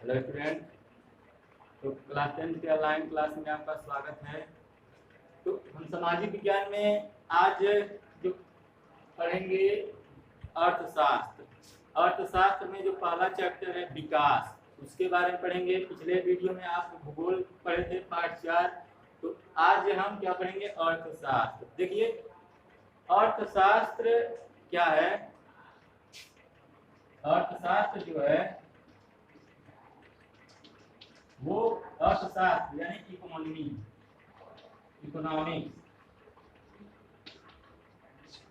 Hello student. तो class 10 के online class में आपका स्वागत है। तो हम सामाजिक विज्ञान में आज जो पढ़ेंगे अर्थशास्त्र। अर्थशास्त्र में जो पहला चैप्टर है विकास, उसके बारे में पढ़ेंगे। पिछले वीडियो में आप भूगोल पढ़े थे पार्ट 4। तो आज हम क्या पढ़ेंगे? अर्थशास्त्र। देखिए अर्थशास्त्र क्या है। अर्थशास्त्र जो है वो अर्थशास्त्र यानी इकोनॉमिक्स।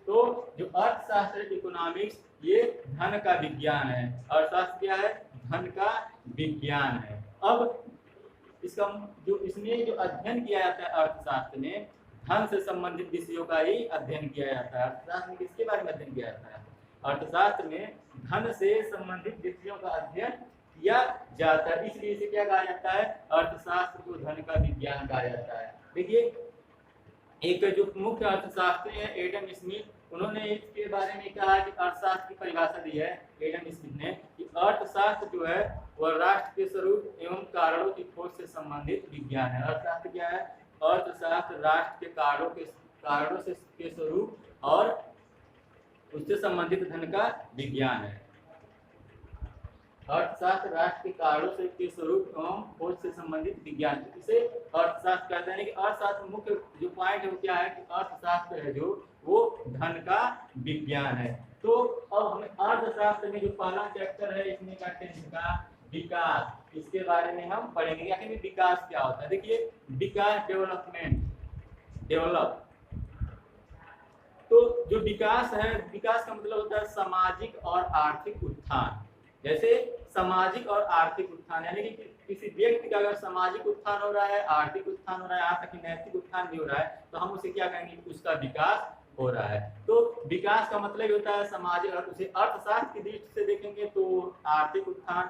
तो जो अर्थशास्त्र इकोनॉमिक्स ये धन का विज्ञान है। अर्थशास्त्र क्या है? धन का विज्ञान है। अब इसका जो इसमें जो अध्ययन किया जाता है अर्थशास्त्र में, धन से संबंधित विषयों का ही अध्ययन किया जाता है। अर्थशास्त्र में किसके बारे में अध्ययन किया जाता है? अर्थशास्त्र में धन से संबंधित विषयों का अध्ययन किया जाता है, इसलिए इसे क्या कहा जाता है? अर्थशास्त्र को धन का विज्ञान कहा जाता है। देखिए एक जो मुख्य अर्थशास्त्री है एडम स्मिथ, उन्होंने इसके बारे में कहा कि अर्थशास्त्र की परिभाषा दी है एडम स्मिथ ने कि अर्थशास्त्र जो है वह राष्ट्र के स्वरूप एवं कारणों की खोज से संबंधित विज्ञान है। अर्थशास्त्र क्या है? अर्थशास्त्र राष्ट्र के कारणों से के स्वरूप और उससे संबंधित धन का विज्ञान है। अर्थशास्त्र राष्ट्र के कारणों से के स्वरूप एवं खोज से संबंधित विज्ञान, इसे अर्थशास्त्र कहते हैं। कि अर्थशास्त्र मुख्य जो पॉइंट है वो क्या है कि अर्थशास्त्र है जो वो धन का विज्ञान है। तो अब हमें अर्थशास्त्र में जो पहला चैप्टर है इसमें का 10th का विकास, इसके बारे में हम पढ़ेंगे। आखिर विकास क्या होता है? देखिए विकास डेवलप। तो जो विकास है, विकास का मतलब होता है सामाजिक और आर्थिक उत्थान। जैसे सामाजिक और आर्थिक उत्थान यानी कि किसी व्यक्ति का अगर सामाजिक उत्थान हो रहा है, आर्थिक उत्थान हो रहा है, यहाँ तक कि नैतिक उत्थान भी हो रहा है, तो हम उसे क्या कहेंगे? उसका विकास हो रहा है। तो विकास का मतलब ही होता है सामाजिक। और उसे अर्थशास्त्र की दृष्टि से देखेंगे तो आर्थिक उत्थान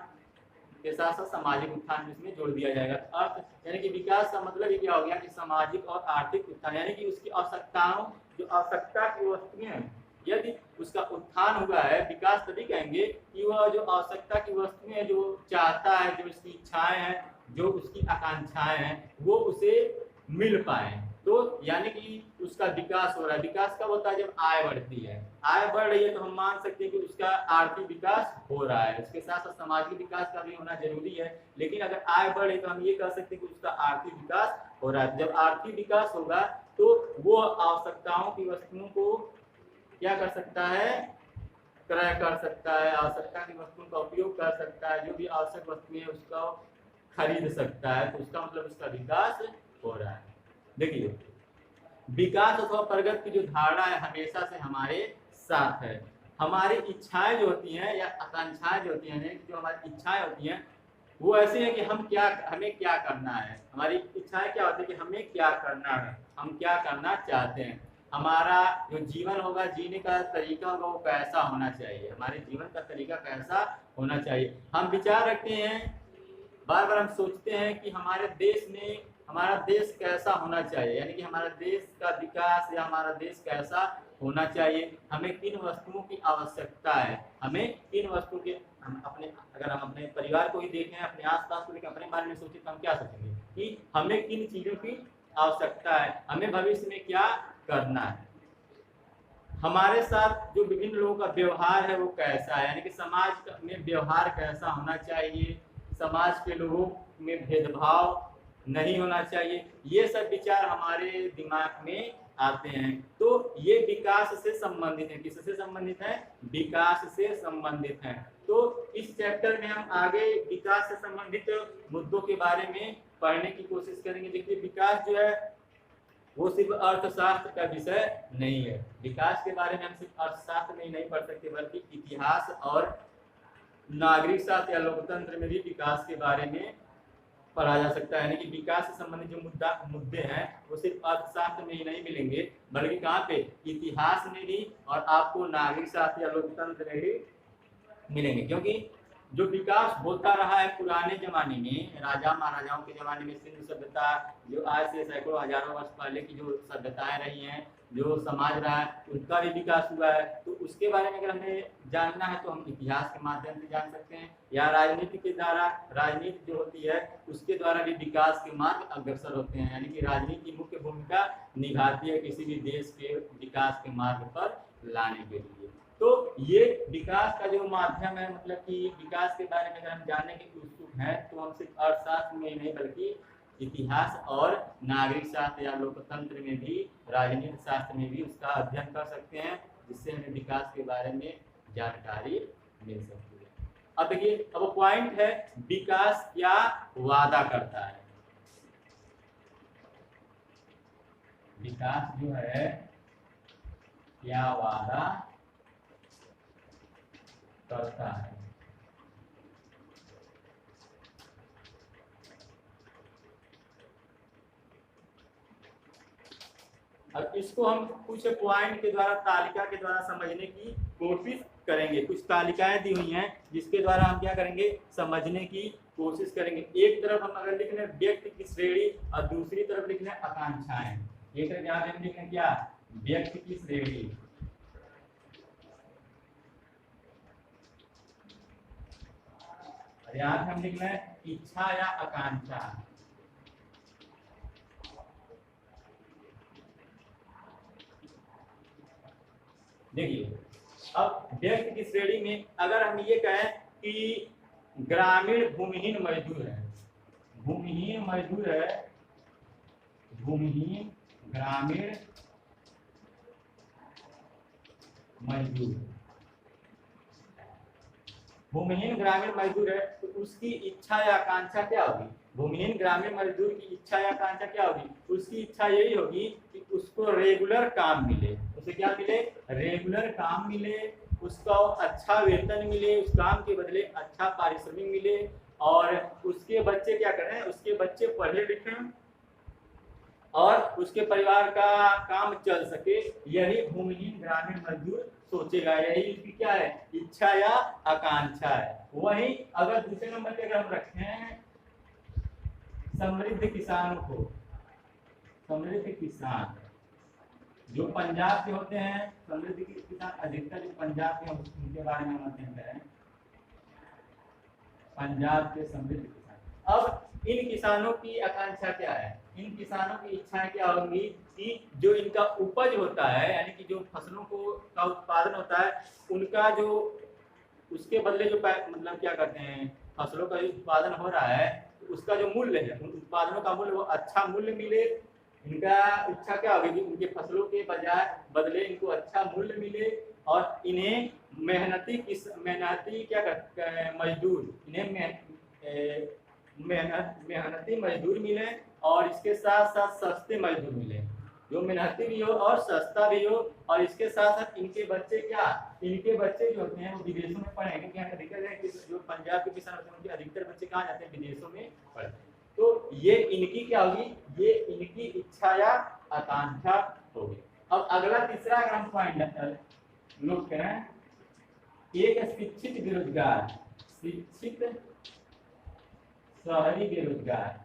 के साथ साथ सामाजिक उत्थान इसमें जोड़ दिया जाएगा। अर्थ यानी कि विकास का मतलब ये क्या हो गया कि सामाजिक और आर्थिक उत्थान, यानी कि उसकी आवश्यकताओं, जो आवश्यकता की वस्तुएं हैं, यदि उसका उत्थान हुआ है, विकास तभी कहेंगे कि वह जो आवश्यकता की वस्तुएं हैं, जो चाहता है, जो उसकी इच्छाएं हैं, जो उसकी आकांक्षाएं हैं, वो उसे मिल पाए। तो यानी कि उसका विकास हो रहा है। विकास कब होता है? जब आय बढ़ती है। आय बढ़ रही है तो हम मान सकते हैं कि उसका आर्थिक विकास हो रहा है। इसके साथ साथ सामाजिक विकास का भी होना जरूरी है, लेकिन अगर आय बढ़े तो हम ये कह सकते हैं कि उसका आर्थिक विकास हो रहा है। जब आर्थिक विकास होगा तो वो आवश्यकताओं की वस्तुओं को क्या कर सकता है? क्रय कर सकता है, आवश्यकता की वस्तुओं का उपयोग कर सकता है, जो भी आवश्यक वस्तुएं है उसका खरीद सकता है। तो उसका मतलब उसका विकास हो रहा है। देखिए विकास अथवा प्रगति की जो धारणा है हमेशा से हमारे साथ है। हमारी इच्छाएं जो होती हैं या आकांक्षाएं जो होती हैं, जो हमारी इच्छाएं होती हैं वो ऐसी है कि हमें क्या करना है। हमारी इच्छाएं क्या होती है कि हमें क्या करना है, हम क्या करना चाहते हैं, हमारा जो जीवन होगा, जीने का तरीका होगा वो कैसा होना चाहिए, हमारे जीवन का तरीका कैसा होना चाहिए। हम विचार रखते हैं, बार बार हम सोचते हैं कि हमारे देश में हमारा देश कैसा होना चाहिए, यानी कि हमारा देश का विकास या हमारा देश कैसा होना चाहिए, हमें किन वस्तुओं की आवश्यकता है, हमें किन वस्तुओं के हम अपने, अगर हम अपने परिवार को ही देखें, अपने आसपास को देखें, अपने बारे में सोचें तो हम क्या सोचेंगे कि हमें किन चीज़ों की आवश्यकता है, हमें भविष्य में क्या करना है, हमारे साथ जो विभिन्न लोगों का व्यवहार है वो कैसा है, यानी कि समाज में व्यवहार कैसा होना चाहिए, समाज के लोगों में भेदभाव नहीं होना चाहिए। ये सब विचार हमारे दिमाग में आते हैं। तो ये विकास से संबंधित है। किससे संबंधित है? विकास से संबंधित है। तो इस चैप्टर में हम आगे विकास से संबंधित मुद्दों के बारे में पढ़ने की कोशिश करेंगे। देखिए विकास जो है वो सिर्फ अर्थशास्त्र का विषय नहीं है। विकास के बारे में हम सिर्फ अर्थशास्त्र में ही नहीं पढ़ सकते, बल्कि इतिहास और नागरिक शास्त्र या लोकतंत्र में भी विकास के बारे में पढ़ा जा सकता है। यानी कि विकास से संबंधित जो मुद्दे हैं वो सिर्फ अर्थशास्त्र में ही नहीं मिलेंगे, बल्कि कहाँ पे? इतिहास में भी और आपको नागरिक शास्त्र या लोकतंत्र में भी मिलेंगे। क्योंकि जो विकास होता रहा है पुराने जमाने में, राजा महाराजाओं के जमाने में, सिंधु सभ्यता जो आज से सैकड़ों हजारों वर्ष पहले की जो सभ्यताएं रही हैं, जो समाज रहा है उनका भी विकास हुआ है। तो उसके बारे में अगर हमें जानना है तो हम इतिहास के माध्यम से जान सकते हैं, या राजनीति के द्वारा, राजनीति जो होती है उसके द्वारा भी विकास के मार्ग अग्रसर होते हैं, यानी कि राजनीति मुख्य भूमिका निभाती है किसी भी देश के विकास के मार्ग पर लाने के लिए। तो ये विकास का जो माध्यम है, मतलब कि विकास के बारे में अगर हम जानने के उत्सुक हैं तो हम सिर्फ अर्थशास्त्र में नहीं बल्कि इतिहास और नागरिक शास्त्र या लोकतंत्र में भी, राजनीति शास्त्र में भी उसका अध्ययन कर सकते हैं, जिससे हमें विकास के बारे में जानकारी मिल सकती है। अब देखिए, अब पॉइंट है विकास क्या वादा करता है। विकास जो है क्या वादा करता है। अब इसको हम कुछ पॉइंट के द्वारा, तालिका के द्वारा समझने की कोशिश करेंगे। कुछ तालिकाएं दी हुई हैं जिसके द्वारा हम क्या करेंगे, समझने की कोशिश करेंगे। एक तरफ हम अगर लिख लें व्यक्ति की श्रेणी और दूसरी तरफ लिख लें आकांक्षाएं। एक तरफ यहाँ पे हम लिख लें क्या, व्यक्ति की श्रेणी, और यहाँ पे हम लिख लें इच्छा या आकांक्षा। देखिए, अब व्यक्ति की श्रेणी में अगर हम ये कहें कि ग्रामीण भूमिहीन मजदूर है, भूमिहीन मजदूर है, भूमिहीन ग्रामीण मजदूर, भूमिहीन ग्रामीण मजदूर है, तो उसकी इच्छा या आकांक्षा क्या होगी। भूमिहीन ग्रामीण मजदूर की इच्छा या आकांक्षा क्या होगी, उसकी इच्छा यही होगी कि उसको रेगुलर काम मिले। उसे क्या मिले, रेगुलर काम मिले, उसका अच्छा वेतन मिले, उस काम के बदले अच्छा पारिश्रमिक मिले, और उसके बच्चे क्या करें, उसके बच्चे पढ़े लिखें और उसके परिवार का काम चल सके। यही भूमिहीन ग्रामीण मजदूर सोचेगा, यही उसकी क्या है, इच्छा या आकांक्षा है। वही अगर दूसरे नंबर पे अगर हम रखें समृद्ध किसानों को, समृद्ध किसान जो पंजाब के होते हैं, समृद्ध किसान अधिकतर जो पंजाब के उनके बारे में हम अध्ययन करें, पंजाब के समृद्ध किसान। अब इन किसानों की आकांक्षा क्या है, इन किसानों की इच्छाएं क्या होंगी कि जो इनका उपज होता है, यानी कि जो फसलों को का उत्पादन होता है, उनका जो उसके बदले जो मतलब क्या करते हैं, फसलों का उत्पादन हो रहा है उसका जो मूल्य है, उन उत्पादनों का मूल्य, वो अच्छा मूल्य मिले। इनका इच्छा क्या होगी कि उनके फसलों के बजाय बदले इनको अच्छा मूल्य मिले, और इन्हें मेहनती क्या करते हैं, मजदूर, इन्हें मेहनती मजदूर मिले, और इसके साथ साथ सस्ते मजदूर मिले, जो मेहनती भी हो और सस्ता भी हो। और इसके साथ साथ इनके बच्चे क्या, इनके बच्चे जो होते हैं वो विदेशों में पढ़े, क्योंकि यहाँ अधिकतर है कि जो पंजाब के किसान होते हैं उनके अधिकतर बच्चे कहाँ जाते हैं, विदेशों में पढ़ते हैं। तो ये इनकी क्या होगी, ये इनकी इच्छा या आकांक्षा होगी। अब अगला तीसरा अगर हम पॉइंट नोट करें, एक शिक्षित बेरोजगार, शिक्षित शहरी बेरोजगार।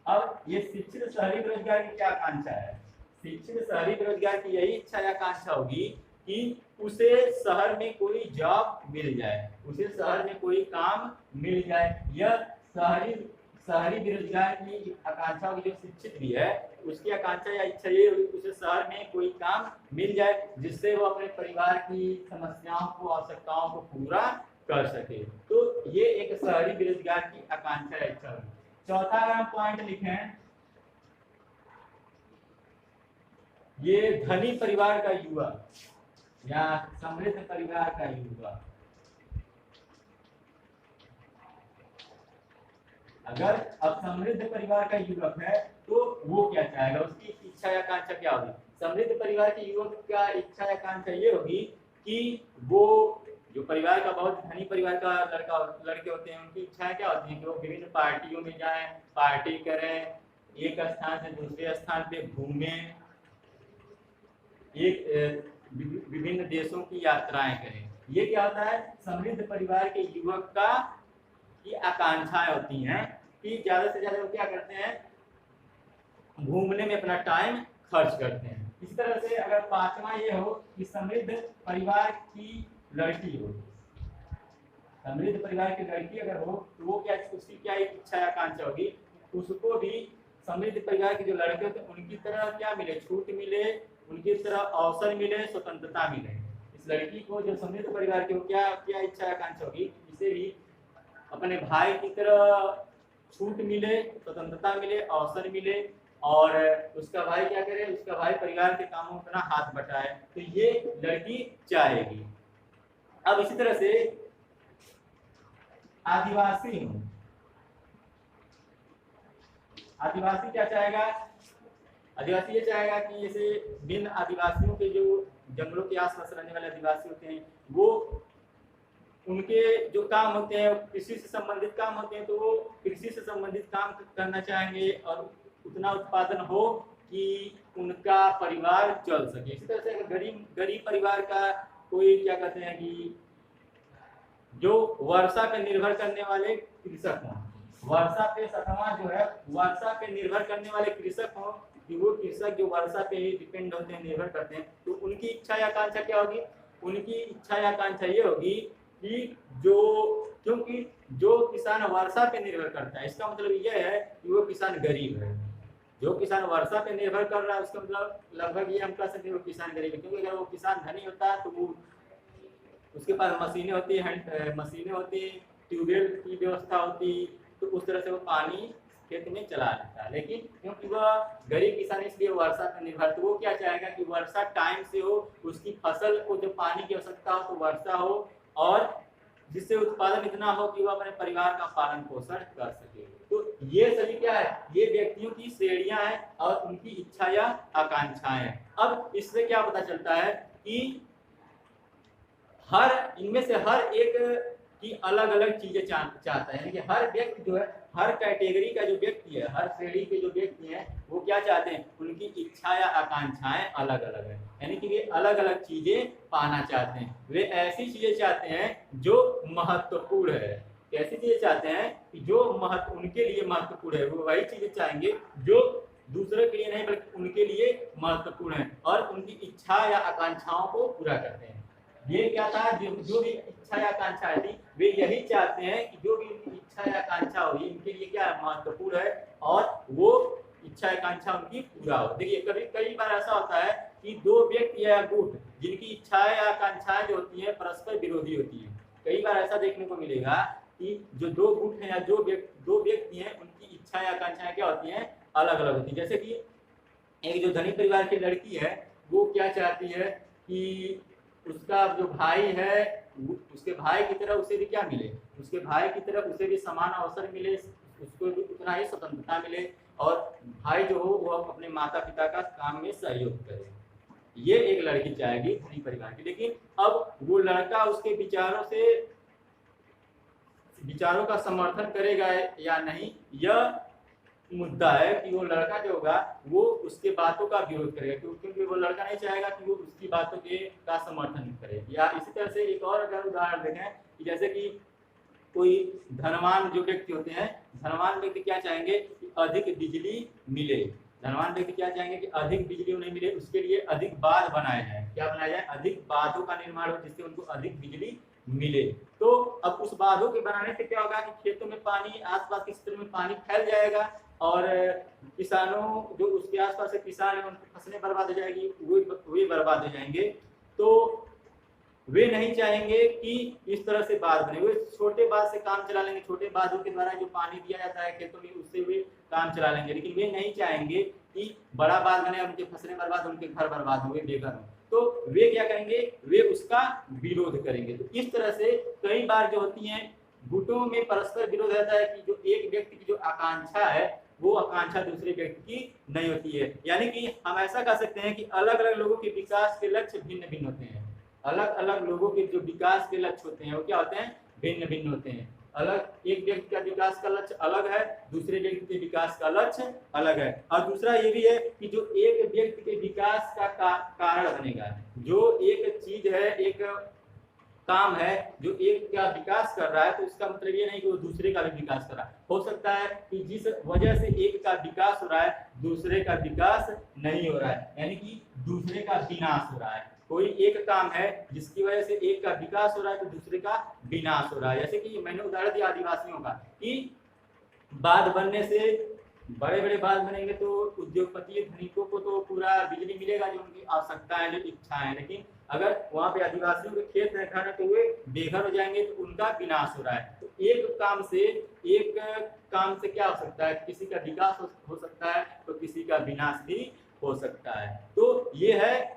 अब ये शिक्षित शहरी बेरोजगार की क्या आकांक्षा है, शिक्षित शहरी बेरोजगार की यही इच्छा या आकांक्षा होगी कि उसे शहर में कोई जॉब मिल जाए, उसे शहर में कोई काम मिल जाए। यह शहरी बेरोजगार की आकांक्षा होगी, जो शिक्षित भी है उसकी आकांक्षा या इच्छा ये होगी उसे शहर में कोई काम मिल जाए, जिससे वो अपने परिवार की समस्याओं को, आवश्यकताओं को पूरा कर सके। तो ये एक शहरी बेरोजगार की आकांक्षा या इच्छा होगी। चौथा अगर हम पॉइंट लिखें, ये धनी परिवार का युवा या समृद्ध परिवार का युवा। अगर अब समृद्ध परिवार का युवक है तो वो क्या चाहेगा, उसकी इच्छा या आकांक्षा क्या होगी। समृद्ध परिवार के युवक का इच्छा या आकांक्षा ये होगी कि वो जो परिवार का, बहुत धनी परिवार का लड़के होते हैं, उनकी इच्छाएं क्या होती हैं कि वो विभिन्न पार्टियों में जाएं, पार्टी करें, एक स्थान से दूसरे स्थान पे घूमें, एक विभिन्न देशों की यात्राएं करें। ये क्या होता है, समृद्ध परिवार के युवक का की आकांक्षाएं होती हैं कि ज्यादा से ज्यादा वो क्या करते हैं, घूमने में अपना टाइम खर्च करते हैं। इसी तरह से अगर पांचवा ये हो कि समृद्ध परिवार की लड़की हो, समृद्ध परिवार की लड़की अगर हो तो वो क्या, उसकी क्या एक इच्छा आकांक्षा होगी, उसको भी समृद्ध परिवार के जो लड़के होते हैं उनकी तरह क्या मिले, छूट मिले, उनकी तरह अवसर मिले, स्वतंत्रता मिले। इस लड़की को जो समृद्ध परिवार की, क्या क्या इच्छा आकांक्षा होगी, इसे भी अपने भाई की तरह छूट मिले, स्वतंत्रता मिले, अवसर मिले, और उसका भाई क्या करे, उसका भाई परिवार के कामों में अपना हाथ बटाए, तो ये लड़की चाहेगी। अब इसी तरह से आदिवासी हूं, आदिवासी क्या चाहेगा, आदिवासी ये चाहेगा कि जैसे बिन आदिवासियों के जो जंगलों के आसपास रहने वाले आदिवासी होते हैं, वो उनके जो काम होते हैं कृषि से संबंधित काम होते हैं, तो वो कृषि से संबंधित काम करना चाहेंगे और उतना उत्पादन हो कि उनका परिवार चल सके। इसी तरह से गरीब परिवार का कोई क्या कहते हैं कि जो वर्षा पे निर्भर करने वाले कृषक हों, वर्षा पे सतमा जो है वर्षा पे निर्भर करने वाले कृषक हों, कि वो कृषक जो वर्षा पे ही डिपेंड होते हैं, निर्भर करते हैं, तो उनकी इच्छा आकांक्षा क्या होगी, उनकी इच्छा आकांक्षा ये होगी कि क्योंकि जो किसान वर्षा पे निर्भर करता है, इसका मतलब यह है कि वो किसान गरीब है। जो किसान वर्षा पे निर्भर कर रहा है उसका मतलब लगभग ये हम कह सकते हैं वो किसान गरीब है, क्योंकि अगर वो किसान धनी होता है तो वो उसके पास मशीनें होती हैं, ट्यूबवेल की व्यवस्था होती, तो उस तरह से वो पानी खेत में चला लेता है। लेकिन क्योंकि वह गरीब किसान इसलिए वर्षा पर निर्भर, तो वो क्या चाहेगा कि वर्षा टाइम से हो, उसकी फसल को जो पानी की आवश्यकता हो तो वर्षा हो, और जिससे उत्पादन इतना हो कि वह अपने परिवार का पालन पोषण कर सके। तो ये सभी क्या है, ये व्यक्तियों की श्रेणियां हैं और उनकी इच्छा या आकांक्षाएं हैं। अब इससे क्या पता चलता है कि इनमें से हर एक की अलग अलग चीजें चाहता है, यानी कि हर व्यक्ति जो है, हर कैटेगरी का जो व्यक्ति है, हर श्रेणी के जो व्यक्ति हैं, वो क्या चाहते हैं, उनकी इच्छा या आकांक्षाएं अलग अलग है, यानी कि वे अलग अलग चीजें पाना चाहते हैं। वे ऐसी चीजें चाहते हैं जो महत्वपूर्ण है, ऐसी चीजें चाहते हैं कि जो उनके लिए महत्वपूर्ण है, वो वही चीजें चाहेंगे जो दूसरे के लिए नहीं बल्कि उनके लिए महत्वपूर्ण है, और उनकी इच्छा या आकांक्षाओं को पूरा करते हैं। ये क्या था, जो भी इच्छा या आकांक्षा थी, वे यही चाहते हैं कि जो भी उनकी इच्छा या आकांक्षा होगी इनके लिए क्या महत्वपूर्ण है, और वो इच्छा आकांक्षा उनकी पूरा हो। देखिए कई बार ऐसा होता है कि दो व्यक्ति या गुट जिनकी इच्छाएं या आकांक्षाएं जो होती हैं परस्पर विरोधी होती हैं। कई बार ऐसा देखने को मिलेगा कि जो दो गुट हैं या दो व्यक्ति हैं, उनकी इच्छा या आकांक्षाएं क्या होती हैं, अलग अलग होती है। जैसे कि एक जो धनी परिवार की लड़की है, वो क्या चाहती है कि उसका जो भाई है, उसके भाई की तरह उसे भी क्या मिले, उसके भाई की तरह उसे भी समान अवसर मिले, उसको भी उतना ही स्वतंत्रता मिले, और भाई जो हो वो अपने माता पिता का काम में सहयोग करे। ये एक लड़की चाहेगी धनी परिवार की। लेकिन अब वो लड़का उसके विचारों का समर्थन करेगा या नहीं, यह मुद्दा है कि वो लड़का जो होगा वो उसके बातों का विरोध करेगा, क्योंकि वो लड़का नहीं चाहेगा कि वो उसकी बातों का समर्थन करे। या इसी तरह से एक और अगर उदाहरण देखें कि जैसे कि कोई धनवान जो व्यक्ति होते हैं, धनवान व्यक्ति क्या चाहेंगे कि अधिक बिजली मिले, धनवान व्यक्ति क्या चाहेंगे कि अधिक बिजली उन्हें मिले, उसके लिए अधिक बांध बनाए जाए। क्या बनाया जाए, अधिक बांधों का निर्माण हो जिससे उनको अधिक बिजली मिले। तो अब उस बांधों के बनाने से क्या होगा कि खेतों में पानी, आसपास के क्षेत्र में पानी फैल जाएगा, और किसानों जो उसके आसपास से किसान हैं उनकी फसलें बर्बाद हो जाएगी, वे बर्बाद हो जाएंगे। तो वे नहीं चाहेंगे कि इस तरह से बांध बने, वे छोटे बांध से काम चला लेंगे, छोटे बांधों के द्वारा जो पानी दिया जाता है खेतों में उससे वे काम चला लेंगे। लेकिन वे नहीं चाहेंगे कि बड़ा बांध बने, उनकी फसलें बर्बाद, उनके घर बर्बाद हो, बेघर हो। तो वे क्या करेंगे, वे उसका विरोध करेंगे। तो इस तरह से कई बार जो होती है गुटों में परस्पर विरोध रहता है कि जो एक व्यक्ति की जो आकांक्षा है वो आकांक्षा दूसरे व्यक्ति की नहीं होती है। यानी कि हम ऐसा कह सकते हैं कि अलग अलग लोगों के विकास के लक्ष्य भिन्न भिन्न होते हैं। अलग अलग लोगों के जो विकास के लक्ष्य होते हैं वो क्या होते हैं, भिन्न भिन्न होते हैं। अलग एक व्यक्ति का विकास का लक्ष्य अलग है, दूसरे व्यक्ति के विकास का लक्ष्य अलग है। और दूसरा ये भी है कि जो एक व्यक्ति के विकास का कारण बनेगा, जो एक चीज है, एक काम है जो एक का विकास कर रहा है, तो इसका मतलब ये नहीं कि वो दूसरे का भी विकास कर रहा है। हो सकता है कि जिस वजह से एक का विकास हो रहा है दूसरे का विकास नहीं हो रहा है, यानी कि दूसरे का विनाश हो रहा है। कोई एक काम है जिसकी वजह से एक का विकास हो रहा है तो दूसरे का विनाश हो रहा है। जैसे कि मैंने उदाहरण दिया आदिवासियों का कि बांध बनने से बड़े बड़े बांध बनेंगे तो उद्योगपति धनिकों को तो पूरा बिजली मिलेगा जो उनकी आवश्यकता है, जो इच्छा है, लेकिन अगर वहाँ पे आदिवासियों के खेत है घर है तो वे बेघर हो जाएंगे तो उनका विनाश हो रहा है। तो एक काम से क्या हो सकता है, किसी का विकास हो सकता है तो किसी का विनाश भी हो सकता है। तो ये है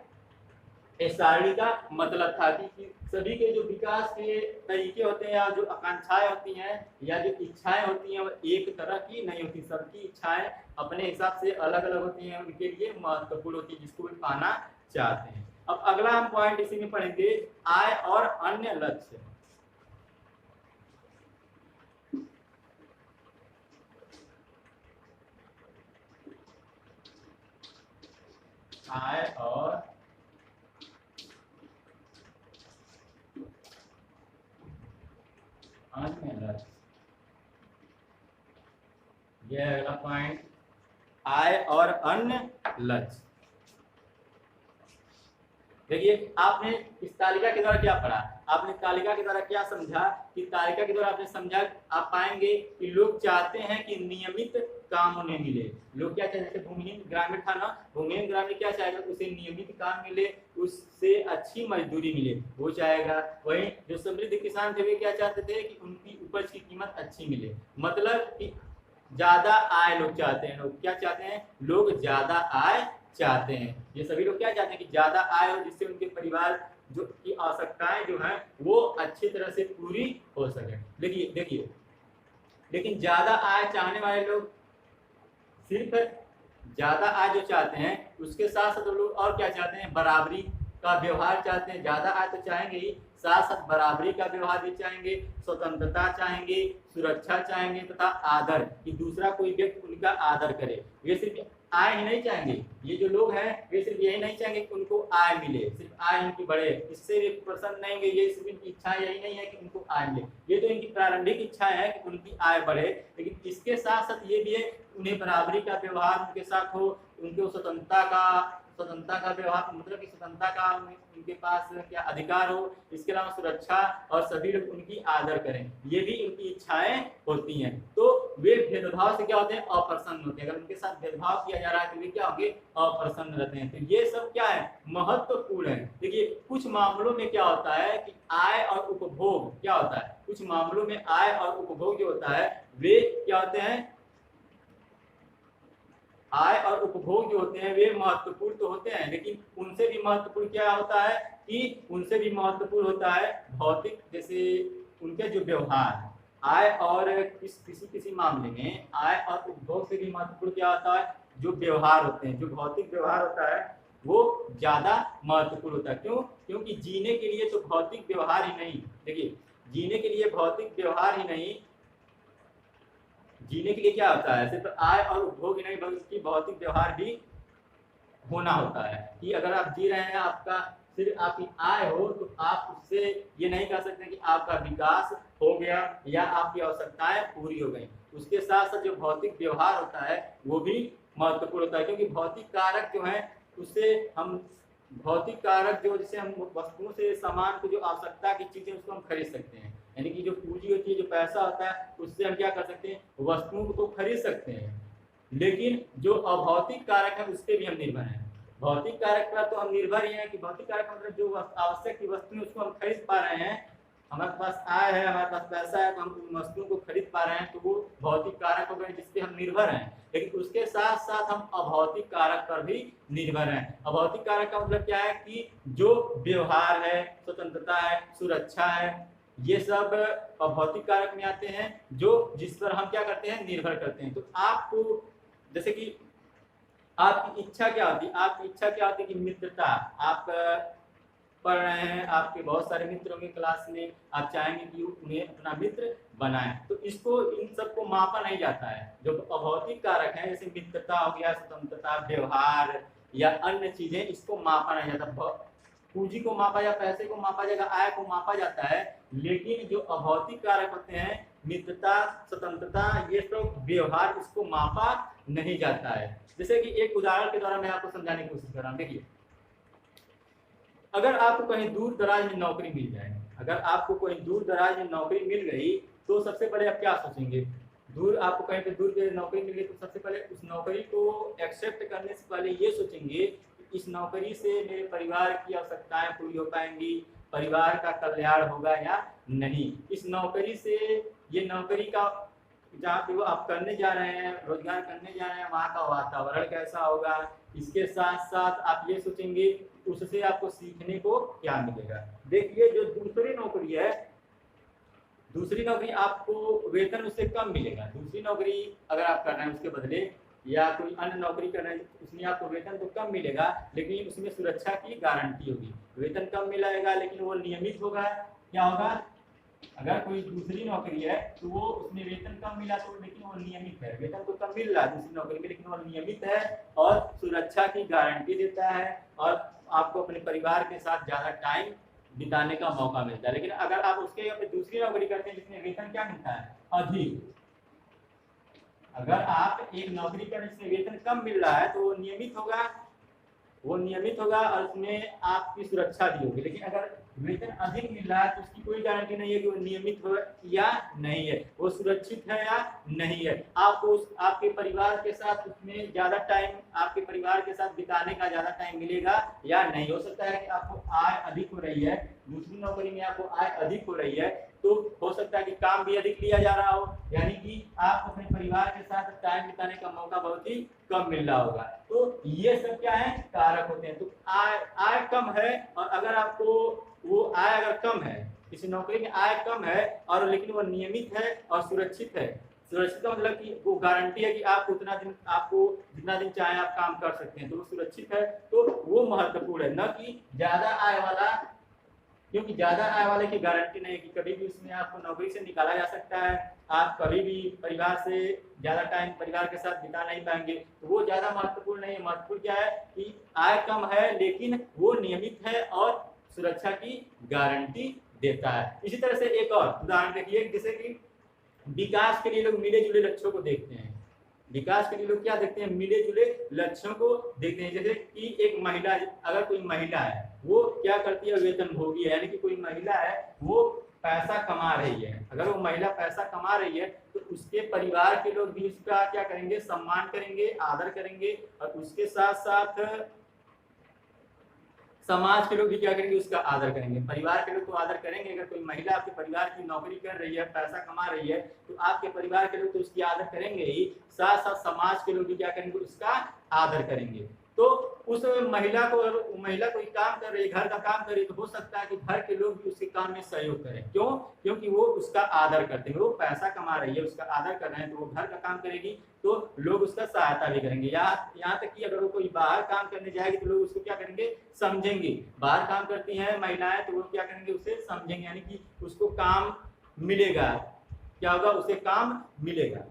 इस सारणी का मतलब था कि सभी के जो विकास के तरीके होते हैं या जो आकांक्षाएं होती हैं या जो इच्छाएं होती हैं वो एक तरह की नहीं होती, सबकी इच्छाएं अपने हिसाब से अलग अलग होती हैं, उनके लिए महत्वपूर्ण होती है जिसको वे पाना चाहते हैं। अब अगला हम पॉइंट इसी में पढ़ेंगे, आय और अन्य लक्ष्य। आय और अन्य लक्ष्य, यह अगला पॉइंट, आय और अन्य लक्ष्य। देखिए आपने इस तालिका के द्वारा क्या पढ़ा, आपने तालिका के द्वारा क्या समझा कि तालिका के द्वारा आपने समझा, आप पाएंगे कि लोग चाहते हैं कि नियमित काम उन्हें मिले। लोग क्या चाहते हैं, जैसे भूमिहीन ग्रामीण था ना, भूमिहीन ग्रामीण क्या चाहेगा, उसे नियमित काम मिले, उससे अच्छी मजदूरी मिले, वो चाहेगा। वहीं जो समृद्ध किसान थे वे क्या चाहते थे कि उनकी उपज की कीमत अच्छी मिले, मतलब कि ज्यादा आय लोग चाहते हैं। लोग क्या चाहते हैं, लोग ज्यादा आय चाहते हैं। ये सभी लोग क्या चाहते हैं कि ज्यादा आय हो जिससे उनके परिवार जो की आवश्यकताएं जो हैं वो अच्छी तरह से पूरी हो सके। देखिए लेकिन ज्यादा आय चाहने वाले लोग सिर्फ ज्यादा आय जो चाहते हैं उसके साथ साथ लोग और क्या चाहते हैं, बराबरी का व्यवहार चाहते हैं। ज्यादा आय तो चाहेंगे ही, साथ साथ बराबरी का व्यवहार भी चाहेंगे, स्वतंत्रता चाहेंगे, सुरक्षा चाहेंगे तथा आदर, कि दूसरा कोई व्यक्ति उनका आदर करे। वे सिर्फ आय ही नहीं चाहेंगे, ये जो लोग हैं वे सिर्फ यही नहीं चाहेंगे कि उनको आय मिले, सिर्फ आय उनकी बढ़े, इससे वे प्रसन्न नहीं होंगे। ये सिर्फ इनकी इच्छा यही नहीं है कि उनको आय मिले, ये तो इनकी प्रारंभिक इच्छा है कि उनकी आय बढ़े, लेकिन इसके साथ साथ ये भी है उन्हें बराबरी का व्यवहार उनके साथ हो, उनको स्वतंत्रता का व्यवहार, मतलब कि स्वतंत्रता का उनके पास क्या अधिकार हो, इसके अलावा सुरक्षा और सभी लोग उनकी आदर करें, ये भी उनकी इच्छाएं होती हैं। तो वे भेदभाव से क्या होते हैं, अप्रसन्न होते हैं। अगर उनके साथ भेदभाव किया जा रहा है तो वे क्या होंगे, अप्रसन्न रहते हैं। तो ये सब क्या है, महत्वपूर्ण है। देखिए कुछ मामलों में क्या होता है कि आय और उपभोग क्या होता है, कुछ मामलों में आय और उपभोग जो होता है वे क्या होते हैं, आय और उपभोग जो होते हैं वे महत्वपूर्ण तो होते हैं, लेकिन उनसे भी महत्वपूर्ण क्या होता है कि उनसे भी महत्वपूर्ण होता है भौतिक, जैसे उनके जो व्यवहार, आय और किसी मामले में आय और उपभोग से भी महत्वपूर्ण क्या होता है, जो व्यवहार होते हैं, जो भौतिक व्यवहार होता है वो ज्यादा महत्वपूर्ण होता है। क्यों, क्योंकि जीने के लिए तो भौतिक व्यवहार ही नहीं, देखिए जीने के लिए भौतिक व्यवहार ही नहीं, जीने के लिए क्या होता है, सिर्फ आय और उपभोग ही नहीं बल्कि भौतिक व्यवहार भी होना होता है। कि अगर आप जी रहे हैं, आपका सिर्फ आपकी आय हो तो आप उससे ये नहीं कह सकते कि आपका विकास हो गया या आपकी आवश्यकताएं पूरी हो गई। उसके साथ साथ जो भौतिक व्यवहार होता है वो भी महत्वपूर्ण होता है, क्योंकि भौतिक कारक जो है उससे हम भौतिक कारक जो, जिससे हम वस्तुओं से सामान को जो आवश्यकता की चीजें उसको हम खरीद सकते हैं, यानी कि जो पूंजी होती है, जो पैसा होता है उससे हम क्या कर सकते हैं, वस्तुओं को तो खरीद सकते हैं, लेकिन जो अभौतिक कारक है उस पर भी हम निर्भर हैं। भौतिक कारक पर तो हम निर्भर ही हैं कि भौतिक कारक मतलब जो आवश्यक की वस्तु है उसको हम खरीद पा रहे हैं, हमारे पास आय है, हमारे पास पैसा है तो हम उन वस्तुओं को खरीद पा रहे हैं, तो वो भौतिक कारक हो गए जिस पे हम निर्भर हैं। लेकिन उसके साथ साथ हम अभौतिक कारक पर भी निर्भर हैं। अभौतिक कारक का मतलब क्या है कि जो व्यवहार है, स्वतंत्रता है, सुरक्षा है, ये सब अभौतिक कारक में आते हैं, जो जिस पर हम क्या करते हैं, निर्भर करते हैं। तो आपको जैसे कि आपकी इच्छा क्या होती है, आपकी इच्छा क्या होती है कि मित्रता, आप पढ़ रहे हैं, आपके बहुत सारे मित्र होंगे क्लास में, आप चाहेंगे कि उन्हें अपना मित्र बनाएं, तो इसको इन सबको मापा नहीं जाता है। जो अभौतिक कारक है जैसे मित्रता हो गया, स्वतंत्रता, व्यवहार या अन्य चीजें, इसको मापा नहीं जाता। पूंजी को मापा या पैसे को मापा जाएगा, आय को मापा जाता है, लेकिन जो अभौतिक कारक होते हैं, मित्रता, स्वतंत्रता, ये सब व्यवहार, इसको मापा नहीं जाता है। जैसे कि एक उदाहरण के द्वारा मैं आपको समझाने की कोशिश कर रहा हूँ। देखिए, अगर आपको कहीं दूर दराज में नौकरी मिल जाए, अगर आपको कहीं दूर दराज में नौकरी मिल गई, तो सबसे पहले आप क्या सोचेंगे? दूर आपको कहीं पे दूर पे नौकरी मिल गई तो सबसे पहले उस नौकरी को एक्सेप्ट करने से पहले ये सोचेंगे कि इस नौकरी से मेरे परिवार की आवश्यकताएं पूरी हो पाएंगी, परिवार का कल्याण होगा या नहीं। इस नौकरी से, ये नौकरी का जहाँ पे वो आप करने जा रहे हैं, रोजगार करने जा रहे हैं, वहाँ का वातावरण कैसा होगा। इसके साथ साथ आप ये सोचेंगे उससे आपको सीखने को क्या मिलेगा। देखिए, जो दूसरी नौकरी है, दूसरी नौकरी आपको वेतन उससे कम मिलेगा। दूसरी नौकरी अगर आप कर रहे हैं उसके बदले, या कोई अन्य नौकरी कर रहे हैं, उसमें आपको वेतन तो कम मिलेगा, लेकिन उसमें सुरक्षा की गारंटी होगी। वेतन कम मिलेगा लेकिन वो नियमित होगा। क्या होगा? अगर कोई दूसरी नौकरी है तो वो उसमें वेतन कम मिला तो, लेकिन वो नियमित है। वेतन तो कम मिल रहा है दूसरी नौकरी में, लेकिन वो नियमित है और सुरक्षा की गारंटी देता है, और आपको अपने परिवार के साथ ज्यादा टाइम बिताने का मौका मिलता है। लेकिन अगर आप उसके अपने दूसरी नौकरी करते हैं जिसमें वेतन क्या मिलता है? अधिक। अगर आप एक नौकरी करने जिसमें वेतन कम मिल रहा है तो वो नियमित होगा, वो नियमित होगा और उसमें आपकी सुरक्षा भी होगी। लेकिन अगर वेतन अधिक मिल रहा है तो उसकी कोई गारंटी नहीं है कि वो नियमित हो या नहीं है, वो सुरक्षित है या नहीं है। आपको आपके परिवार के साथ उसमें ज्यादा टाइम, आपके परिवार के साथ बिताने का ज्यादा टाइम मिलेगा या नहीं। हो सकता है कि आपको आय अधिक हो रही है, दूसरी नौकरी में आपको आय अधिक हो रही है, तो हो सकता है कि काम भी अधिक लिया जा रहा हो, यानी कि आप अपने परिवार के साथ टाइम बिताने का मौका बहुत ही कम मिल रहा होगा। तो ये सब क्या है? कारक होते हैं। तो आय कम है, और अगर आपको वो आय अगर कम है, किसी नौकरी में आय कम है और लेकिन वो नियमित है और सुरक्षित है। सुरक्षित का मतलब कि वो गारंटी है कि आप उतना दिन, आपको जितना दिन चाहे आप काम कर सकते हैं, तो वो सुरक्षित है, तो वो महत्वपूर्ण है। न कि ज्यादा आय वाला, क्योंकि ज्यादा आय वाले की गारंटी नहीं है कि कभी भी उसमें आपको नौकरी से निकाला जा सकता है, आप कभी भी परिवार से ज्यादा टाइम परिवार के साथ बिता नहीं पाएंगे, तो वो ज्यादा महत्वपूर्ण नहीं है। महत्वपूर्ण क्या है कि आय कम है लेकिन वो नियमित है और सुरक्षा की गारंटी देता है। इसी तरह से एक और उदाहरण देखिए, जैसे कि विकास के लिए लोग मिले जुले लक्ष्यों को देखते हैं। विकास के लिए लोग क्या देखते हैं? मिले जुले लक्ष्यों को देखते हैं। जैसे कि एक महिला, अगर कोई महिला है वो क्या करती है? वेतन भोगी है, यानी कि कोई महिला है वो पैसा कमा रही है। अगर वो महिला पैसा कमा रही है तो उसके परिवार के लोग भी उसका क्या करेंगे? सम्मान करेंगे, आदर करेंगे, और उसके साथ साथ समाज के लोग भी क्या करेंगे? उसका आदर करेंगे। परिवार के लोग तो आदर करेंगे। अगर कोई महिला आपके परिवार की नौकरी कर रही है, पैसा कमा रही है, तो आपके परिवार के लोग तो उसकी आदर करेंगे ही, साथ साथ समाज के लोग भी क्या करेंगे? उसका आदर करेंगे। तो उस महिला को, महिला कोई काम कर रही है, घर का काम कर रही है, तो हो सकता है कि घर के लोग भी उसके काम में सहयोग करें। क्यों? क्योंकि वो उसका आदर करते हैं। वो पैसा कमा रही है, उसका आदर कर रहे हैं, तो वो घर का काम करेगी तो लोग उसका सहायता भी करेंगे। यहाँ तक कि अगर वो कोई बाहर काम करने जाएगी तो लोग उसको क्या करेंगे? समझेंगे। बाहर काम करती हैं महिलाएं तो वो क्या करेंगे? उसे समझेंगे, यानी कि उसको काम मिलेगा। क्या होगा? उसे काम मिलेगा।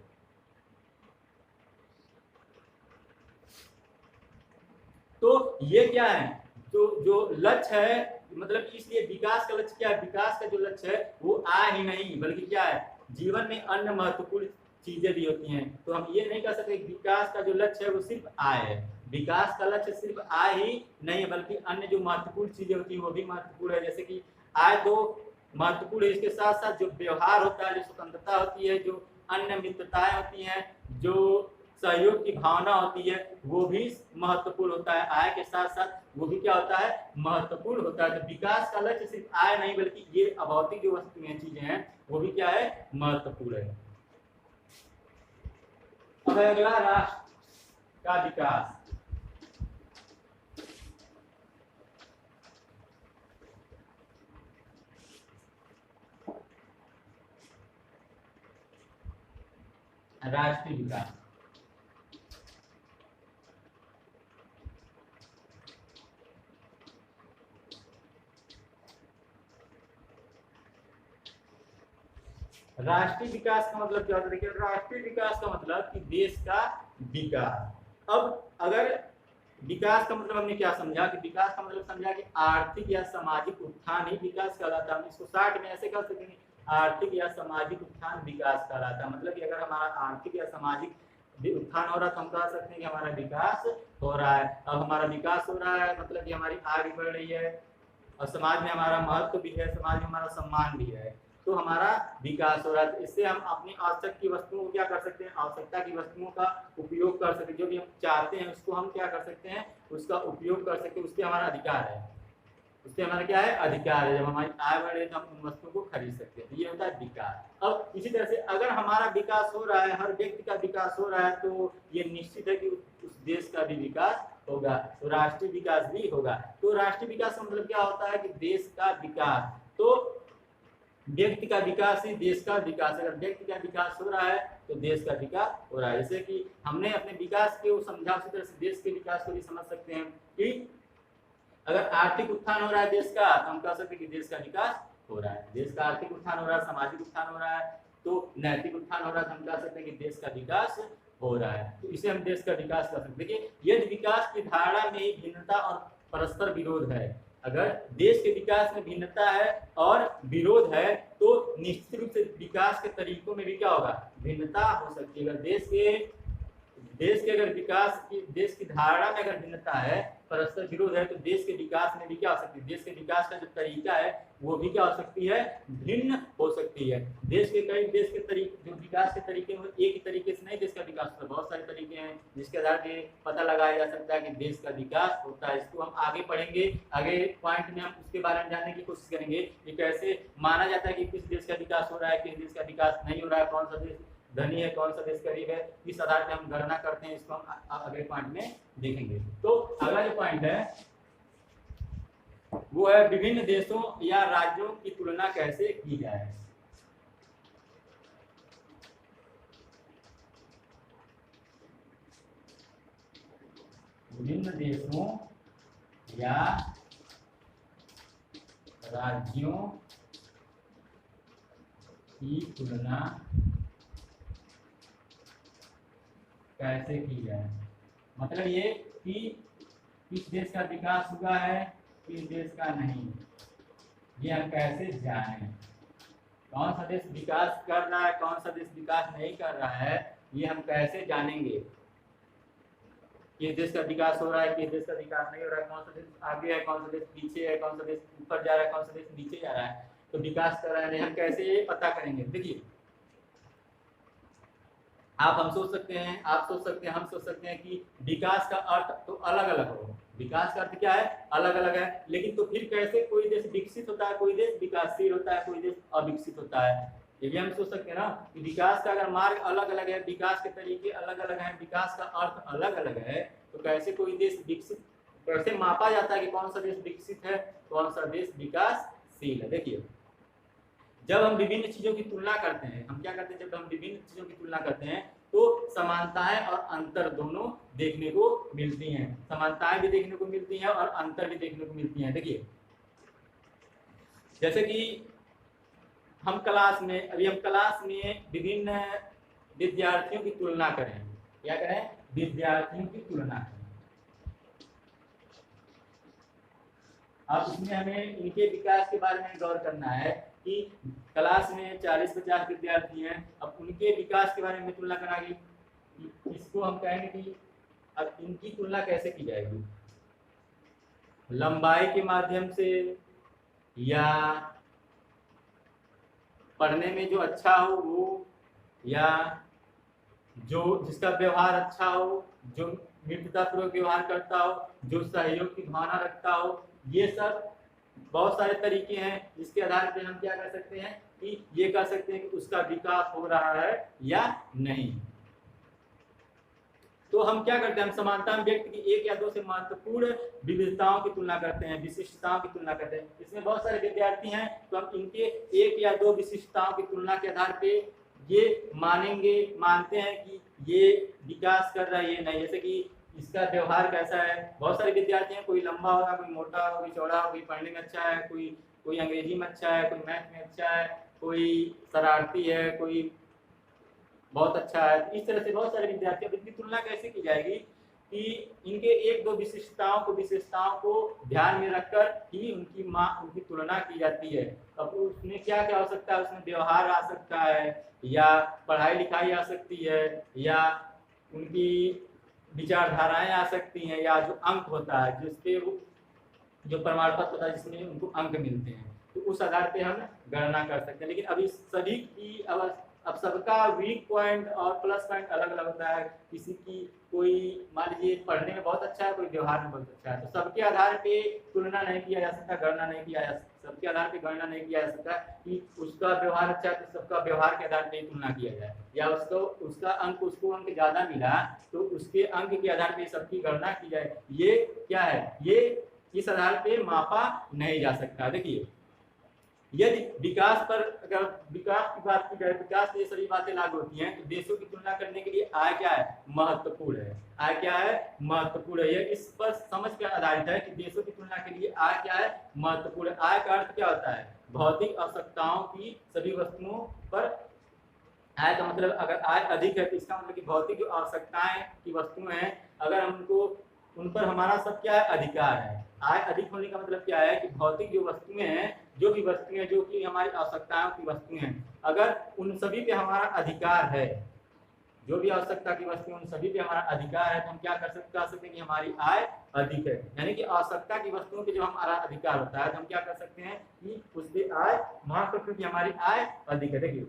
तो ये क्या है? जो लक्ष्य है, मतलब इसलिए विकास का लक्ष्य क्या है? विकास का जो लक्ष्य है वो आय ही नहीं, बल्कि क्या है? जीवन में अन्य महत्वपूर्ण चीजें भी होती हैं। तो हम ये नहीं कह सकते विकास का जो लक्ष्य है वो सिर्फ आय है। विकास का लक्ष्य सिर्फ आय ही नहीं है, बल्कि अन्य जो महत्वपूर्ण चीजें होती हैं वो भी महत्वपूर्ण है। जैसे कि आय तो महत्वपूर्ण है, इसके साथ साथ जो व्यवहार होता है, जो स्वतंत्रता होती है, जो अन्य मित्रताएं होती हैं, जो सहयोग की भावना होती है, वो भी महत्वपूर्ण होता है। आय के साथ साथ वो भी क्या होता है? महत्वपूर्ण होता है। तो विकास का लक्ष्य सिर्फ आय नहीं, बल्कि ये अभौतिक जो वस्तुएं चीजें हैं वो भी क्या है? महत्वपूर्ण है। अब अगला, राष्ट्र का विकास। राष्ट्रीय विकास, राष्ट्रीय विकास का मतलब क्या होता है? देखिए, राष्ट्रीय विकास का मतलब कि देश का विकास। अब अगर विकास का मतलब हमने क्या समझा कि विकास का मतलब समझा कि आर्थिक या सामाजिक उत्थान ही विकास कहलाता है। हम इसको शार्ट में ऐसे कह सकेंगे, आर्थिक या सामाजिक उत्थान विकास कहलाता है। मतलब कि अगर हमारा आर्थिक या सामाजिक उत्थान हो रहा है तो हम कह सकते हैं कि हमारा विकास हो रहा है। अब हमारा विकास हो रहा है मतलब कि हमारी आय भी बढ़ रही है और समाज में हमारा महत्व भी है, समाज में हमारा सम्मान भी है, तो हमारा विकास हो रहा है। तो इससे हम अपनी आवश्यक की वस्तुओं को क्या कर सकते हैं, आवश्यकता की वस्तुओं का उपयोग कर सकते हैं। जो भी हम चाहते हैं उसको हम क्या कर सकते हैं, उसका उपयोग कर सकते हैं, उसके हमारा अधिकार है, उससे हमारा क्या है, अधिकार है। जब हमारी आय बढ़े तो हम उन वस्तुओं को खरीद सकते हैं, तो ये होता है विकास। अब इसी तरह से अगर हमारा विकास हो रहा है, हर व्यक्ति का विकास हो रहा है, तो ये निश्चित है कि उस देश का भी विकास होगा, तो राष्ट्रीय विकास भी होगा। तो राष्ट्रीय विकास का मतलब क्या होता है कि देश का विकास, तो व्यक्ति का विकास ही देश का विकास। अगर व्यक्ति का विकास हो रहा है तो देश का विकास हो रहा है। जैसे कि हमने अपने विकास को समझा, उसी तरह से देश के विकास को भी समझ सकते हैं कि अगर आर्थिक उत्थान हो रहा है देश का, तो हम कह सकते हैं कि देश का विकास हो रहा है। देश का आर्थिक उत्थान हो रहा है, सामाजिक उत्थान हो रहा है, तो नैतिक उत्थान हो रहा है, तो हम कह सकते हैं कि देश का विकास हो रहा है। तो इसे हम देश का विकास कर सकते हैं। देखिए, यदि विकास की धारणा में ही भिन्नता और परस्पर विरोध है, अगर देश के विकास में भिन्नता है और विरोध है, तो निश्चित रूप से विकास के तरीकों में भी क्या होगा, भिन्नता हो सकती है। अगर देश के अगर विकास की, देश की धारणा में अगर भिन्नता है, परस्पर विरोध है, तो देश के विकास में भी क्या हो सकती है, देश के विकास का जो तरीका है वो भी क्या हो सकती है, भिन्न हो सकती है। देश के जो विकास के तरीके हैं एक ही तरीके से नहीं देश का विकास होता है, बहुत सारे तरीके हैं जिसके आधार पे पता लगाया जा सकता है कि देश का विकास होता है। इसको हम आगे पढ़ेंगे, आगे पॉइंट में हम उसके बारे में जानने की कोशिश करेंगे कि कैसे माना जाता है कि किस देश का विकास हो रहा है, किस देश का विकास नहीं हो रहा है, कौन सा देश धनी है, कौन सा देश गरीब है, इस आधार पे हम गणना करते हैं। इसको हम अगले पॉइंट में देखेंगे। तो अगला जो पॉइंट है वो है विभिन्न देशों या राज्यों की तुलना कैसे की जाए। विभिन्न देशों या राज्यों की तुलना कैसे की जाए, मतलब ये कि किस देश का विकास हुआ है, किस देश का नहीं, ये हम कैसे जाने। कौन सा देश विकास कर रहा है, कौन सा देश विकास नहीं कर रहा है, ये हम कैसे जानेंगे। किस देश का विकास हो रहा है, किस देश का विकास नहीं हो रहा है, कौन सा देश आगे है, कौन सा देश पीछे है, कौन सा देश ऊपर जा रहा है, कौन सा देश नीचे जा रहा है, तो विकास कर रहा है नहीं, हम कैसे ये पता करेंगे। देखिए, हम सोच सकते हैं, आप सोच सकते हैं, हम सोच सकते हैं कि विकास का अर्थ तो अलग अलग हो। विकास का अर्थ क्या है, अलग अलग है, लेकिन तो फिर कैसे कोई देश विकसित होता है, कोई देश विकासशील होता है, कोई देश अविकसित होता है, ये भी हम सोच सकते हैं ना। कि विकास का अगर मार्ग अलग अलग है, विकास के तरीके अलग अलग हैं, विकास का अर्थ अलग अलग है, तो कैसे कोई देश विकसित, कैसे मापा जाता है कि कौन सा देश विकसित है, कौन सा देश विकासशील है। देखिए, जब हम विभिन्न चीजों की तुलना करते हैं, हम क्या करते हैं, जब हम विभिन्न चीजों की तुलना करते हैं तो समानताएं और अंतर दोनों देखने को मिलती हैं। समानताएं भी देखने को मिलती हैं और अंतर भी देखने को मिलती हैं। देखिए, जैसे कि हम क्लास में विभिन्न विद्यार्थियों की तुलना करें, क्या करें, विद्यार्थियों की तुलना करें। अब इसमें हमें इनके विकास के बारे में गौर करना है कि क्लास में 40-50 विद्यार्थी हैं, अब उनके विकास के बारे में तुलना कराएंगे। इसको हम कहेंगे कि अब इनकी तुलना कैसे की जाएगी, लंबाई के माध्यम से, या पढ़ने में जो अच्छा हो वो, या जो जिसका व्यवहार अच्छा हो, जो मित्रतापूर्वक व्यवहार करता हो, जो सहयोग की भावना रखता हो, ये सब बहुत सारे तरीके हैं जिसके आधार पर हम क्या कर सकते हैं कि ये कह सकते हैं कि उसका विकास हो रहा है या नहीं। तो हम क्या करते हैं, हम समानता में व्यक्ति की एक या दो से महत्वपूर्ण विविधताओं की तुलना करते हैं, विशिष्टताओं की तुलना करते हैं। इसमें बहुत सारे विद्यार्थी हैं, तो हम इनके एक या दो विशिष्टताओं की तुलना के आधार पे ये मानते हैं कि ये विकास कर रहा है, ये नहीं। जैसे कि इसका व्यवहार कैसा है, बहुत सारे विद्यार्थी हैं, कोई लंबा होगा, कोई मोटा होगा, कोई चौड़ा होगा, कोई पढ़ने में अच्छा है, कोई अंग्रेजी में अच्छा है, कोई मैथ में अच्छा है, कोई शरारती है, कोई बहुत अच्छा है। इस तरह से बहुत सारे विद्यार्थी, अब इनकी तुलना कैसे की जाएगी, कि इनके एक दो विशेषताओं को ध्यान में रखकर ही उनकी तुलना की जाती है। अब उसमें क्या क्या हो सकता है, उसमें व्यवहार आ सकता है, या पढ़ाई लिखाई आ सकती है, या उनकी विचारधाराएं आ सकती हैं, या जो अंक होता है जिसपे वो जो प्रमाण पत्र होता है जिसमें उनको अंक मिलते हैं, तो उस आधार पे हम गणना कर सकते हैं। लेकिन अभी सभी की अब सबका वीक पॉइंट और प्लस पॉइंट अलग अलग होता है। किसी की कोई मान लीजिए पढ़ने में बहुत अच्छा है, कोई व्यवहार में बहुत अच्छा है, तो सबके आधार पे तुलना नहीं किया जा सकता, गणना नहीं किया जा सकता, सबके आधार पे गणना नहीं किया जा सकता कि उसका व्यवहार अच्छा है तो सबका व्यवहार के आधार पे तुलना किया जाए, या उसको अंक ज़्यादा मिला तो उसके अंक के आधार पे सबकी गणना की जाए। ये क्या है, ये इस आधार पे मापा नहीं जा सकता। देखिए, यदि विकास पर अगर विकास की बात की जाए, विकास से सभी बातें लागू होती हैं, तो देशों की तुलना करने के लिए आय क्या है, महत्वपूर्ण है। आय क्या है, महत्वपूर्ण है। इस पर समझ पर आधारित है कि देशों की तुलना के लिए आय क्या है, महत्वपूर्ण है। आय का अर्थ क्या होता है, भौतिक आवश्यकताओं की सभी वस्तुओं पर आय का मतलब, अगर आय अधिक है तो इसका मतलब कि भौतिक जो आवश्यकताएं की वस्तुएं हैं, अगर हमको उन पर हमारा सब क्या है, अधिकार है। आय अधिक होने का मतलब क्या है कि भौतिक जो वस्तुएं हैं, जो भी वस्तुएं जो कि हमारी आवश्यकताओं की वस्तुएं हैं, अगर उन सभी पे हमारा अधिकार है, जो भी आवश्यकता की वस्तुएं उन सभी पे हमारा अधिकार है, तो हम क्या कर सकते हैं कि हमारी आय अधिक है। यानी कि आवश्यकता की वस्तुओं पे जो हमारा अधिकार होता है, तो हम क्या कर सकते हैं कि उस पर आय मान सकते हैं कि हमारी आय अधिक है। देखिए,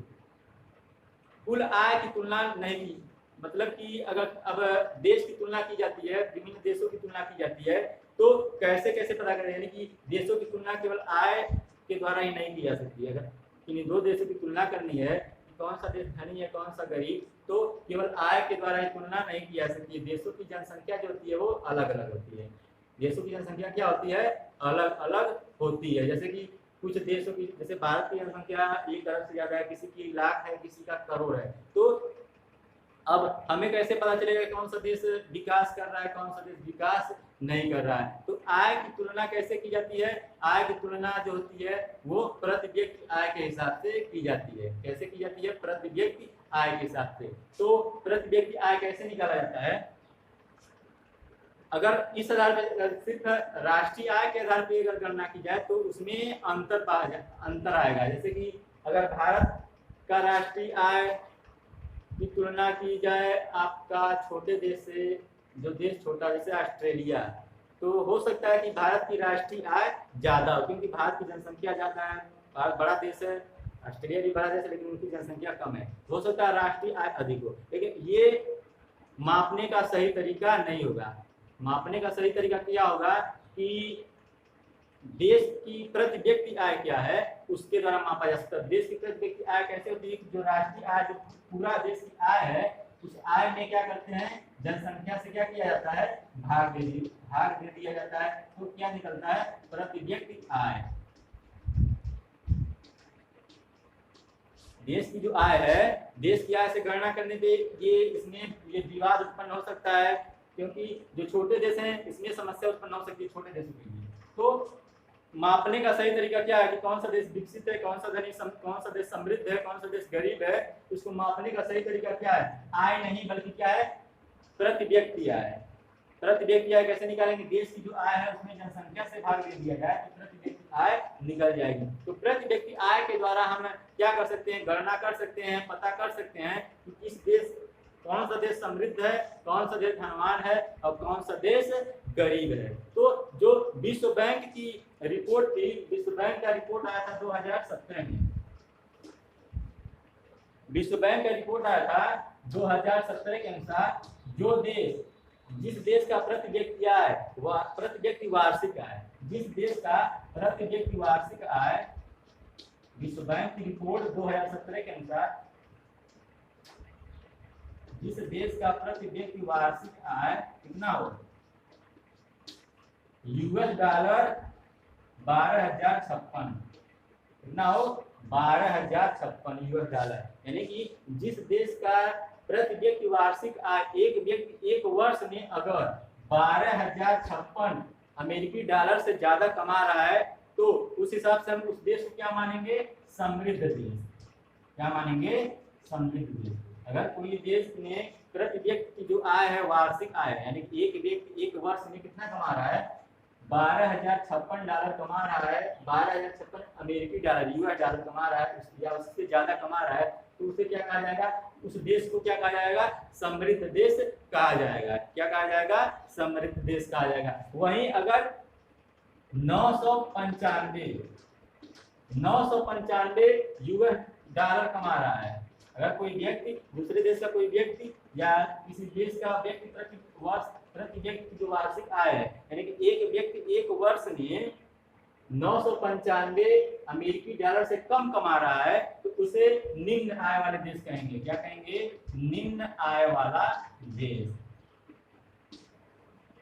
कुल आय की तुलना नहीं की, मतलब कि अगर अब देश की तुलना की जाती है, विभिन्न देशों की तुलना की जाती है, तो कैसे कैसे पता करें, यानी कि देशों की तुलना केवल आय के द्वारा ही नहीं की जा सकती है। अगर किन्हीं दो देशों की तुलना करनी है कि कौन सा देश धनी है कौन सा गरीब, तो केवल आय के द्वारा ही तुलना नहीं की जा सकती है। देशों की जनसंख्या जो होती है वो अलग अलग होती है। देशों की जनसंख्या क्या होती है, अलग अलग होती है। जैसे कि कुछ देशों की, जैसे भारत की जनसंख्या 1 अरब से ज्यादा है, किसी की लाख है, किसी का करोड़ है, तो अब हमें कैसे पता चलेगा कौन सा देश विकास कर रहा है कौन सा देश विकास नहीं कर रहा है। तो आय की तुलना कैसे की जाती है, आय की तुलना जो होती है वो प्रति व्यक्ति आय के हिसाब से की जाती है। कैसे की जाती है, प्रति व्यक्ति आय के हिसाब से। तो प्रति व्यक्ति आय कैसे निकाला जाता है, अगर इस आधार पर सिर्फ राष्ट्रीय आय के आधार पर अगर गणना की जाए तो उसमें अंतर आएगा। जैसे कि अगर भारत का राष्ट्रीय आय की तुलना की जाए आपका छोटे देश से, जो देश छोटा जैसे ऑस्ट्रेलिया, तो हो सकता है कि भारत की राष्ट्रीय आय ज्यादा हो, क्योंकि भारत की जनसंख्या ज्यादा है, भारत बड़ा देश है, ऑस्ट्रेलिया भी बड़ा देश है, लेकिन उनकी जनसंख्या कम है, हो सकता है राष्ट्रीय आय अधिक हो। लेकिन ये मापने का सही तरीका नहीं होगा। मापने का सही तरीका क्या होगा कि देश की प्रति व्यक्ति आय क्या है उसके द्वारा मापा जा सकता है। देश की प्रति व्यक्ति आय कैसे होती है, जो राष्ट्रीय आय, जो पूरा देश की आय है, उस आय में क्या करते हैं, जनसंख्या से क्या किया जाता है, भाग दे दिया जाता है, तो क्या निकलता है, प्रति व्यक्ति आय। देश की जो आय है, देश की आय से गणना करने पे ये विवाद उत्पन्न हो सकता है, क्योंकि जो छोटे देश हैं इसमें समस्या उत्पन्न हो सकती है छोटे देशों के लिए। तो मापने का सही तरीका क्या है कि कौन सा देश विकसित है, कौन सा धनी, कौन सा देश समृद्ध है, कौन सा देश गरीब है, इसको मापने का सही तरीका क्या है, आय नहीं बल्कि क्या है, प्रति व्यक्ति आय। प्रति व्यक्ति आय कैसे निकालेंगे, देश की जो आय है उसमें जनसंख्या से भाग दे दिया जाए तो प्रति व्यक्ति आय निकल जाएगी। तो प्रति व्यक्ति आय के द्वारा हम क्या कर सकते हैं, गणना कर सकते हैं, पता कर सकते हैं कि किस देश, कौन सा देश समृद्ध है, कौन सा देश धनवान है और कौन सा देश गरीब है। तो जो विश्व बैंक की रिपोर्ट थी, विश्व बैंक का रिपोर्ट आया था 2017 में, विश्व बैंक का रिपोर्ट आया था 2017 के अनुसार, जो देश, जिस देश का प्रति व्यक्ति आय, प्रति व्यक्ति वार्षिक आय, जिस देश का प्रति व्यक्ति वार्षिक आय, विश्व बैंक की रिपोर्ट 2017 के अनुसार, जिस देश का प्रति व्यक्ति वार्षिक आय कितना हो, US डॉलर 12,056, कितना हो, 12,056 US डॉलर। यानी कि जिस देश का प्रति व्यक्ति वार्षिक आय, एक वर्ष में अगर 12,056 अमेरिकी डॉलर से ज्यादा कमा रहा है, तो उस हिसाब से हम उस देश को क्या मानेंगे, समृद्ध देश। क्या मानेंगे, समृद्ध देश। अगर कोई देश में प्रति व्यक्ति की जो आय है वार्षिक आय है, यानी कि एक व्यक्ति एक वर्ष में कितना कमा रहा है, $12,056 कमा रहा है, 12,056 अमेरिकी डॉलर यूएस डॉलर कमा रहा है या उससे ज्यादा कमा रहा है, तो उसे क्या कहा जाएगा, उस देश को क्या कहा जाएगा, समृद्ध देश कहा जाएगा। क्या कहा जाएगा, समृद्ध देश कहा जाएगा। वहीं अगर 995 यूएस डॉलर कमा रहा है, अगर कोई व्यक्ति दूसरे देश का कोई व्यक्ति या किसी देश का व्यक्ति प्रति व्यक्ति जो वार्षिक आय है, यानी कि एक व्यक्ति एक वर्ष में 995 अमेरिकी डॉलर से कम कमा रहा है, तो उसे निम्न आय वाले देश कहेंगे। क्या कहेंगे, निम्न आय वाला देश।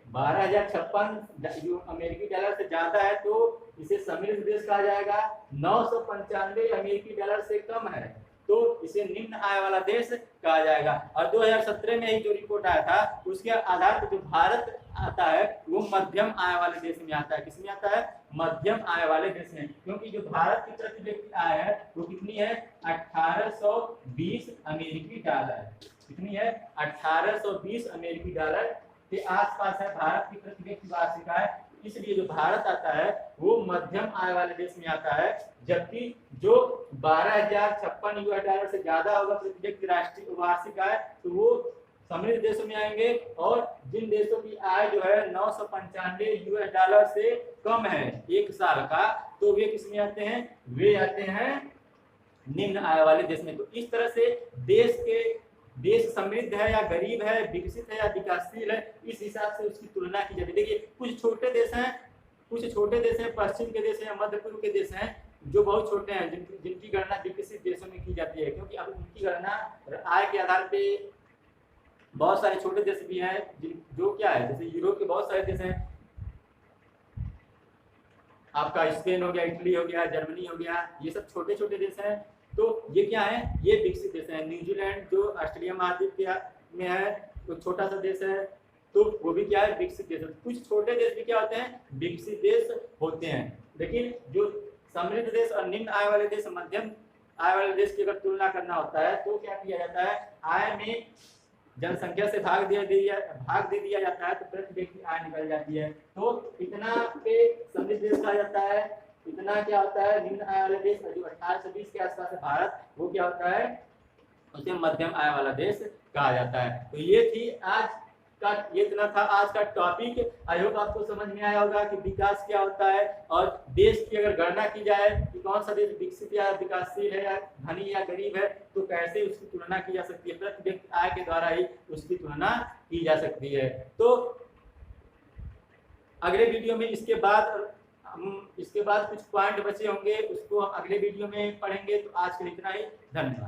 12,056 जो अमेरिकी डॉलर से ज्यादा है तो इसे समृद्ध देश कहा जाएगा। 995 अमेरिकी डॉलर से कम है तो इसे निम्न आय वाला देश कहा जाएगा। और 2017 में ही जो रिपोर्ट आया था उसके आधार पर जो भारत आता है वो मध्यम आय वाले देश में आता है। किसमें आता है, मध्यम आय वाले देश में, क्योंकि जो भारत की प्रति व्यक्ति आय है वो कितनी है, 1820 अमेरिकी डॉलर। कितनी है, 1820 अमेरिकी डॉलर के आसपास है भारत की प्रति व्यक्ति वार्षिक आय। इसलिए जो भारत आता है वो मध्यम आय वाले देश में आता है, जबकि जो 12,056 यूएस डॉलर से ज्यादा होगा प्रति व्यक्ति राष्ट्रीय वार्षिक आय तो वो समृद्ध देशों में आएंगे। और जिन देशों की आय जो है 995 यूएस डॉलर से कम है एक साल का, तो वे किस में आते हैं, वे आते हैं निम्न आय वाले देश में। तो इस तरह से देश समृद्ध है या गरीब है, विकसित है या विकासशील है, इस हिसाब से उसकी तुलना की जाती है। देखिए कुछ छोटे देश हैं, पश्चिम के देश हैं, मध्य पूर्व के देश हैं जो बहुत छोटे हैं, जिनकी गणना विकसित देशों में की जाती है, क्योंकि अब उनकी गणना आय के आधार पे बहुत सारे छोटे देश भी हैं जो क्या है, जैसे यूरोप के बहुत सारे देश हैं, आपका स्पेन हो गया, इटली हो गया, जर्मनी हो गया, ये सब छोटे छोटे देश हैं। तो ये क्या है, ये विकसित देश है। न्यूजीलैंड जो ऑस्ट्रेलिया महाद्वीप में है तो छोटा सा देश है, तो वो भी क्या है, विकसित देश है। कुछ छोटे देश भी क्या होते हैं, विकसित देश होते हैं। लेकिन जो समृद्ध देश और निम्न आय वाले देश, मध्यम आय वाले देश की अगर तुलना करना होता है तो क्या किया जाता है, आय में जनसंख्या से भाग दे दिया जाता है तो प्रति व्यक्ति आय निकल जाती है। तो इतना पे समृद्ध देश कहा जाता है, इतना क्या होता है निम्न आय वाला देश। जो 1820 के आसपास है भारत, वो क्या होता है, उसे मध्यम आय वाला देश कहा जाता है। तो ये थी आज का, ये इतना था आज का टॉपिक। आई होप आपको समझ में आया होगा कि विकास क्या होता है और देश की अगर गणना की जाए कि कौन सा देश विकसित या विकासशील है या धनी या गरीब है तो कैसे उसकी तुलना की जा सकती है, प्रति व्यक्ति आय के द्वारा ही उसकी तुलना की जा सकती है। तो अगले वीडियो में इसके बाद कुछ पॉइंट बचे होंगे, उसको हम अगले वीडियो में पढ़ेंगे। तो आज के लिए इतना ही, धन्यवाद।